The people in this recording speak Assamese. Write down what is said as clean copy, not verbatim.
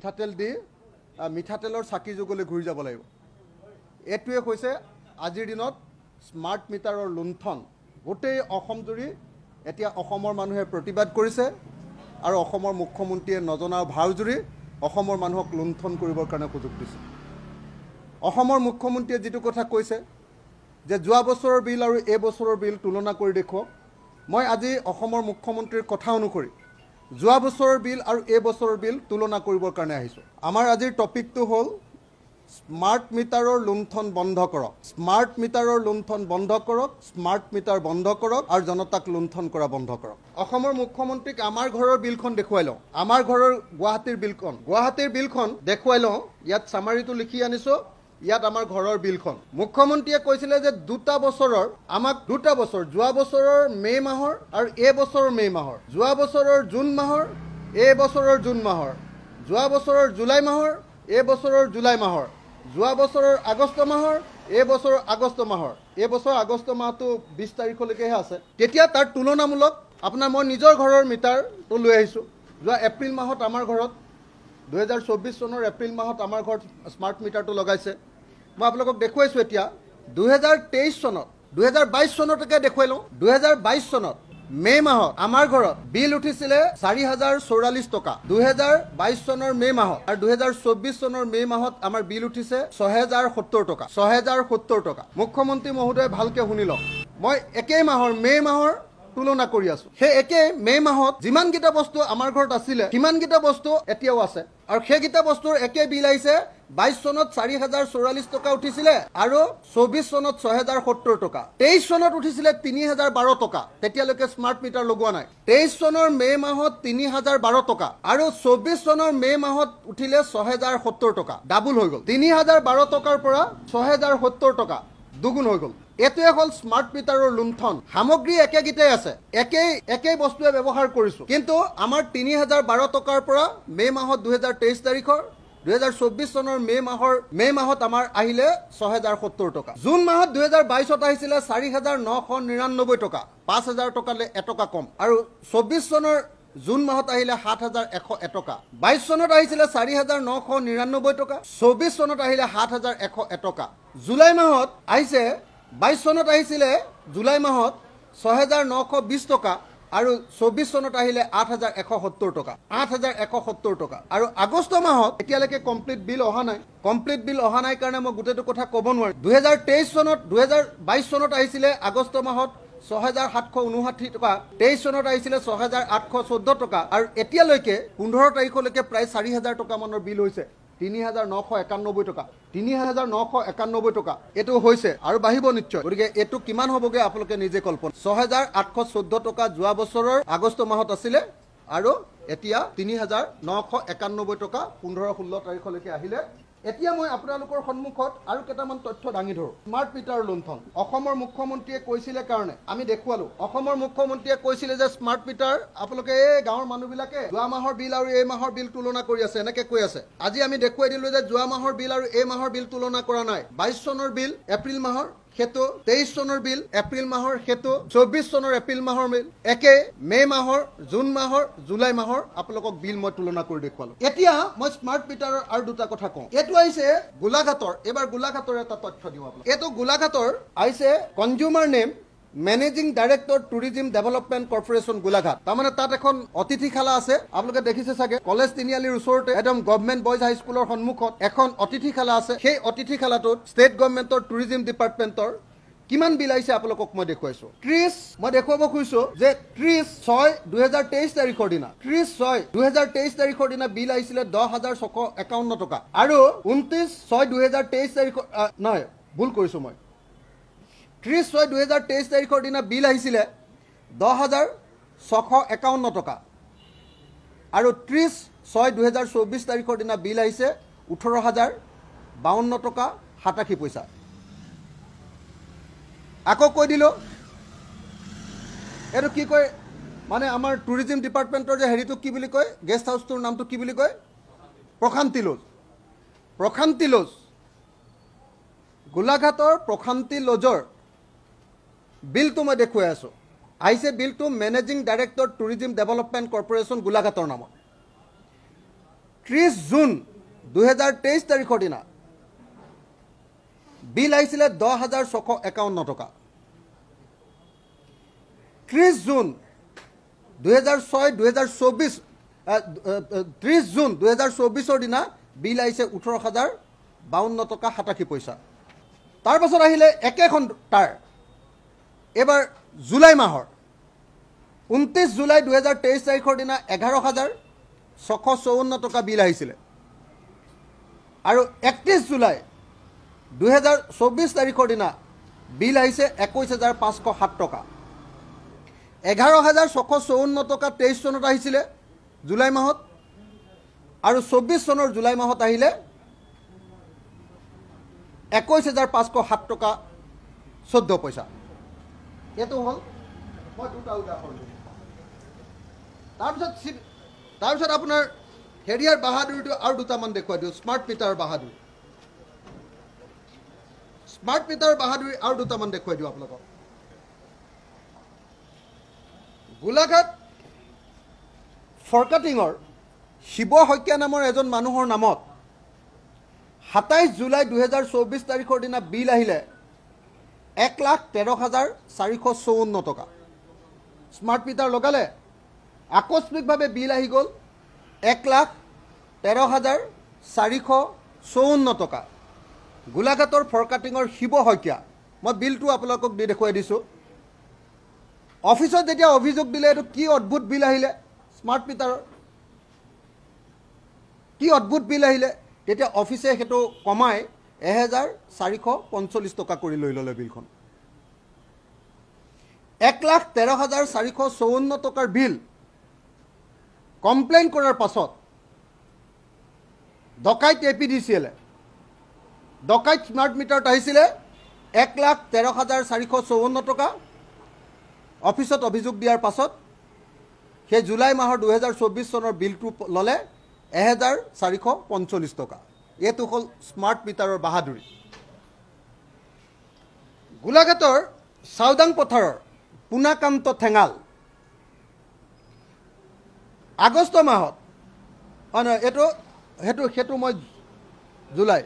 মিঠাতেল দি মিঠাতেলৰ চাকি যুগলৈ ঘূৰি যাব লাগিব। এইটোৱে হৈছে আজিৰ দিনত স্মাৰ্ট মিটাৰৰ লুণ্ঠন গোটেই অসম জুৰি এতিয়া অসমৰ মানুহে প্ৰতিবাদ কৰিছে আৰু অসমৰ মুখ্যমন্ত্ৰীয়ে নজনা ভাও জুৰি অসমৰ মানুহক লুণ্ঠন কৰিবৰ কাৰণে সুযোগ দিছে। অসমৰ মুখ্যমন্ত্ৰীয়ে যিটো কথা কৈছে যে যোৱা বছৰৰ বিল আৰু এই বছৰৰ বিল তুলনা কৰি দেখুৱাওক, মই আজি অসমৰ মুখ্যমন্ত্ৰীৰ কথা অনুসৰি যোৱা বছৰৰ বিল আৰু এই বছৰৰ বিল তুলনা কৰিবৰ কাৰণে আহিছোঁ। আমাৰ আজিৰ টপিকটো হ'ল স্মাৰ্ট মিটাৰৰ লুণ্ঠন বন্ধ কৰক, স্মাৰ্ট মিটাৰৰ লুণ্ঠন বন্ধ কৰক, স্মাৰ্ট মিটাৰ বন্ধ কৰক আৰু জনতাক লুণ্ঠন কৰা বন্ধ কৰক। অসমৰ মুখ্যমন্ত্ৰীক আমাৰ ঘৰৰ বিলখন দেখুৱাই লওঁ, আমাৰ ঘৰৰ গুৱাহাটীৰ বিলখন দেখুৱাই লওঁ। ইয়াত চামাৰিটো লিখি আনিছোঁ, ইয়াত আমাৰ ঘৰৰ বিলখন। মুখ্যমন্ত্ৰীয়ে কৈছিলে যে দুটা বছৰৰ আমাক দুটা বছৰ, যোৱা বছৰৰ মে' মাহৰ আৰু এই বছৰৰ মে' মাহৰ, যোৱা বছৰৰ জুন মাহৰ, এই বছৰৰ জুন মাহৰ, যোৱা বছৰৰ জুলাই মাহৰ, এই বছৰৰ জুলাই মাহৰ, যোৱা বছৰৰ আগষ্ট মাহৰ, এই বছৰৰ আগষ্ট মাহৰ, এই বছৰ আগষ্ট মাহটো 20 তাৰিখলৈকেহে আছে। তেতিয়া তাৰ তুলনামূলক আপোনাৰ মই নিজৰ ঘৰৰ মিটাৰটো লৈ আহিছোঁ। যোৱা এপ্ৰিল মাহত আমাৰ ঘৰত 2024 চনৰ এপ্ৰিল মাহত আমাৰ ঘৰত স্মাৰ্ট মিটাৰটো লগাইছে। মই আপোনালোকক দেখুৱাইছোঁ। এতিয়া 2023 চনত 2022 চনলৈকে দেখুৱাই লওঁ। 2022 চনত মে' মাহত আমাৰ ঘৰত বিল উঠিছিলে 4044 টকা 2022 চনৰ মে' মাহত, আৰু 2024 চনৰ মে' মাহত আমাৰ বিল উঠিছে 6070 টকা 6070 টকা। মুখ্যমন্ত্ৰী মহোদয় ভালকে শুনি লওক, মই একেই মাহৰ মে' মাহৰ তুলনা কৰি আছো। সেই একেই মে' মাহত যিমানকেইটা বস্তু আমাৰ ঘৰত আছিলে সিমানকেইটা বস্তু এতিয়াও আছে, আৰু সেইকেইটা বস্তুৰ একে বিল আহিছে। 22 চনত 4044 টকা উঠিছিলে আৰু 24 চনত 6070 টকা। 23 চনত উঠিছিলে 3012 টকা, তেতিয়ালৈকে স্মাৰ্ট মিটাৰ লগোৱা নাই। 23 চনৰ মে' মাহত 3012 টকা আৰু 24 চনৰ মে' মাহত উঠিলে 6070 টকা, ডাবুল হৈ গ'ল। 3012 টকাৰ পৰা 6070 টকা দুগুণ হৈ গ'ল। এইটোৱে হ'ল স্মাৰ্ট মিটাৰৰ লুণ্ঠন। সামগ্ৰী একেগিটাই আছে, একেই বস্তুৱে ব্যৱহাৰ কৰিছোঁ, কিন্তু আমাৰ 3012 টকাৰ পৰা মে' মাহত 2023 তাৰিখৰ 2024 চনৰ মে' মাহত আমাৰ আহিলে 6070 টকা। জুন মাহত 2022ত আহিছিলে 4999 টকা, 5000 টকালৈ এটকা কম, আৰু 24 চনৰ জুন মাহত আহিলে 7101 টকা। 22 চনত আহিছিলে 4999 টকা, 24 চনত আহিলে 7101 টকা। জুলাই মাহত আহিছে 22 চনত আহিছিলে জুলাই মাহত 6920 টকা আৰু 24 চনত আহিলে 8170 টকা, 8170 টকা। আৰু আগষ্ট মাহত এতিয়ালৈকে কমপ্লিট বিল অহা নাই কাৰণে মই গোটেইটো কথা ক'ব নোৱাৰিম। 2022 চনত আহিছিলে আগষ্ট মাহত 6759 টকা, 23 চনত আহিছিলে 6814 টকা, আৰু এতিয়ালৈকে 15 তাৰিখলৈকে প্ৰায় 4000 টকা মানৰ বিল হৈছে। 3991 টকা, 3991 টকা এইটো হৈছে, আৰু বাঢ়িব নিশ্চয়। গতিকে এইটো কিমান হ'বগে আপোনালোকে নিজে কল্পনা। 6814 টকা যোৱা বছৰৰ আগষ্ট মাহত আছিলে, আৰু এতিয়া 3991 টকা 15-16 তাৰিখলৈকে আহিলে। এতিয়া মই আপোনালোকৰ সন্মুখত আৰু কেইটামান তথ্য দাঙি ধৰোঁ। স্মাৰ্ট মিটাৰ লুণ্ঠন অসমৰ মুখ্যমন্ত্ৰীয়ে কৈছিলে কাৰণে আমি দেখুৱালো। অসমৰ মুখ্যমন্ত্ৰীয়ে কৈছিলে যে স্মাৰ্ট মিটাৰ আপোনালোকে এই গাঁৱৰ মানুহবিলাকে যোৱা মাহৰ বিল আৰু এই মাহৰ বিল তুলনা কৰি আছে, এনেকে কৈ আছে। আজি আমি দেখুৱাই দিলো যে যোৱা মাহৰ বিল আৰু এই মাহৰ বিল তুলনা কৰা নাই। 22 চনৰ বিল এপ্ৰিল মাহৰ সেইটো, 23 চনৰ বিল এপ্ৰিল মাহৰ সেইটো, 24 চনৰ এপ্ৰিল মাহৰ বিল একে, মে' মাহৰ, জুন মাহৰ, জুলাই মাহৰ আপোনালোকক বিল মই তুলনা কৰি দেখুৱালো। এতিয়া মই স্মাৰ্ট মিটাৰৰ আৰু দুটা কথা কওঁ। এইটো আহিছে গোলাঘাটৰ, এইবাৰ গোলাঘাটৰ এটা তথ্য দিওঁ আপোনাক। এইটো গোলাঘাটৰ আহিছে consumer name managing director tourism development corporation Golaghat. তাৰমানে তাত এখন অতিথিশালা আছে, আপোনালোকে দেখিছে চাগে। কলেজ তিনিআলিৰ ওচৰতে একদম গভৰ্ণমেণ্ট বইজ হাইস্কুলৰ সন্মুখত এখন অতিথিশালা আছে। সেই অতিথিশালাটোত ষ্টেট গভৰ্ণমেণ্টৰ টুৰিজিম ডিপাৰ্টমেণ্টৰ কিমান বিল আহিছে আপোনালোকক মই দেখুৱাইছো। মই দেখুৱাব খুজিছো যে 30/6/2023 তাৰিখৰ দিনা 30/6/2023 তাৰিখৰ দিনা বিল আহিছিলে 10,651 টকা, আৰু 29/6/2023 তাৰিখৰ নহয়, ভুল কৰিছো মই। 30/6/2023 তাৰিখৰ দিনা বিল আহিছিলে 10,651 টকা, আৰু 30/6/2024 তাৰিখৰ দিনা বিল আহিছে 18,052 টকা 87 পইচা। আকৌ কৈ দিলোঁ, এইটো কি কয় মানে আমাৰ টুৰিজিম ডিপাৰ্টমেণ্টৰ যে হেৰিটো কি বুলি কয়, গেষ্ট হাউচটোৰ নামটো কি বুলি কয়, প্ৰশান্তি লজ। প্ৰশান্তি লজ, গোলাঘাটৰ প্ৰশান্তি লজৰ বিলটো মই দেখুৱাই আছোঁ। আহিছে বিলটো managing director tourism development corporation গোলাঘাটৰ নামত। 30 জুন 2023 তাৰিখৰ দিনা বিল আহিছিলে 10,651 টকা। 30 জুন 2024 30 জুন 2024 দিনা বিল আহিছে 18,052 টকা 87 পইচা। তাৰ পাছত আহিলে একেখন তাৰ এবাৰ জুলাই মাহৰ 29 জুলাই 2023 তাৰিখৰ দিনা 11,654 টকা বিল আহিছিলে আৰু 31 জুলাই 2024 তাৰিখৰ দিনা বিল আহিছে 21,507 টকা। 11,654 টকা 23 চনত আহিছিলে জুলাই মাহত আৰু 24 চনৰ জুলাই মাহত আহিলে 21,507 টকা 14 পইচা। এইটো হ'ল মই দুটা উদাহৰণ দিলোঁ। তাৰপিছত আপোনাৰ হেৰিয়াৰ বাহাদুৰিটো আৰু দুটামান দেখুৱাই দিওঁ। স্মাৰ্ট মিটাৰৰ বাহাদুৰি আৰু দুটামান দেখুৱাই দিওঁ আপোনালোকক। গোলাঘাট ফৰকাটিঙৰ শিৱ শইকীয়া নামৰ এজন মানুহৰ নামত 27 জুলাই 2024 তাৰিখৰ দিনা বিল আহিলে 1,13,454 টকা। স্মাৰ্ট মিটাৰ লগালে, আকস্মিকভাৱে বিল আহি গ'ল 1,13,454 টকা। গোলাঘাটৰ ফৰকাটিঙৰ শিৱ শইকীয়া, মই বিলটো আপোনালোকক দি দেখুৱাই দিছোঁ। অফিচত যেতিয়া অভিযোগ দিলে, এইটো কি অদ্ভুত বিল আহিলে, স্মাৰ্ট মিটাৰৰ কি অদ্ভুত বিল আহিলে, তেতিয়া অফিচে সেইটো কমাই 1,445 টকা কৰি লৈ ল'লে বিলখন। 1,13,454 টকাৰ বিল কমপ্লেইন কৰাৰ পাছত ডকাইত APDCL ডকাইত স্মাৰ্ট মিটাৰত আহিছিলে 1,13,454 টকা। অফিচত অভিযোগ দিয়াৰ পাছত সেই জুলাই মাহৰ 2024 চনৰ বিলটো ল'লে 1,445 টকা। এইটো হ'ল স্মাৰ্ট মিটাৰৰ বাহাদুৰি। গোলাঘাটৰ চাওদাং পথাৰৰ পুনাকান্ত ঠেঙাল আগষ্ট মাহত, সেইটো মই জুলাই